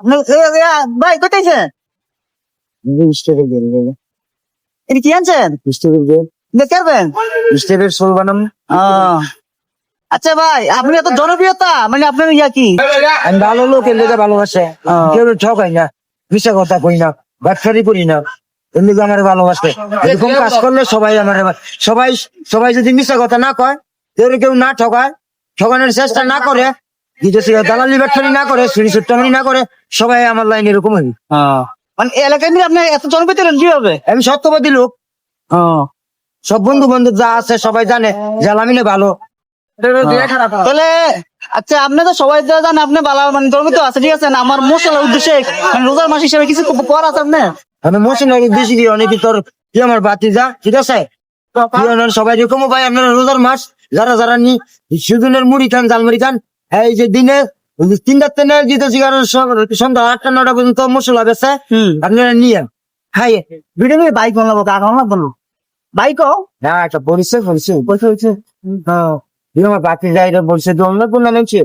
আপনার ভাই কোথাইছেন? এটা কি আনছেন? করবেন? আচ্ছা ভাই, আপনি এত জনপ্রিয়তা, মানে আপনার ইয়া কি? আমি ভালো লোকের লেগে ভালোবাসে, কেউ ঠকাই না, মিশা কথা কই না, ব্যবসারি করি না, এমনি আমার ভালোবাসে। এরকম কাজ করলে সবাই আমার সবাই সবাই যদি মিশা কথা না কয়, কেউ না ঠকায়, ঠকানোর চেষ্টা না করে, বিদেশি দালালি ব্যবসারি না করে, চুরি চুট্টামি না করে, সবাই আমার লাইন এরকম হই। মানে এই এলাকায় নিয়ে আপনি এত জনপ্রিয়তা হলেন কিভাবে? আমি সত্যবাদী লোক, সব বন্ধু বান্ধব যা আছে সবাই জানে যে আমি না ভালো। তাহলে আচ্ছা, আপনি তো সবাই তো জানেন আপনি ভালো, মানে জনপ্রিয়তা আছে, ঠিক আছে। আমার মশলার উদ্দেশ্যে মানে রোজার মাস হিসেবে কিছু করার আছে আপনি? আমি মোশন বেশি দিয়ে অনেকে তোর কি আমার বাতি যা, ঠিক আছে। সবাই এরকম ভাই আপনারা রোজার মাস যারা যারা নি সুদিনের মুড়ি খান, জালমুড়ি খান, এই যে দিনে 3টার থেকে দিতেছি, কারণ সন্ধ্যা 8টা 9টা পর্যন্ত মশলা বেছে আপনারা নিয়ে হাই ভিডিও নিয়ে বাইক বানাবো, কাকা বানাবো বাইক। হ্যাঁ একটা পরিচয় পয়সা হয়েছে। হ্যাঁ আমার বাতি যাই বলছে দোলনা কোন নামছে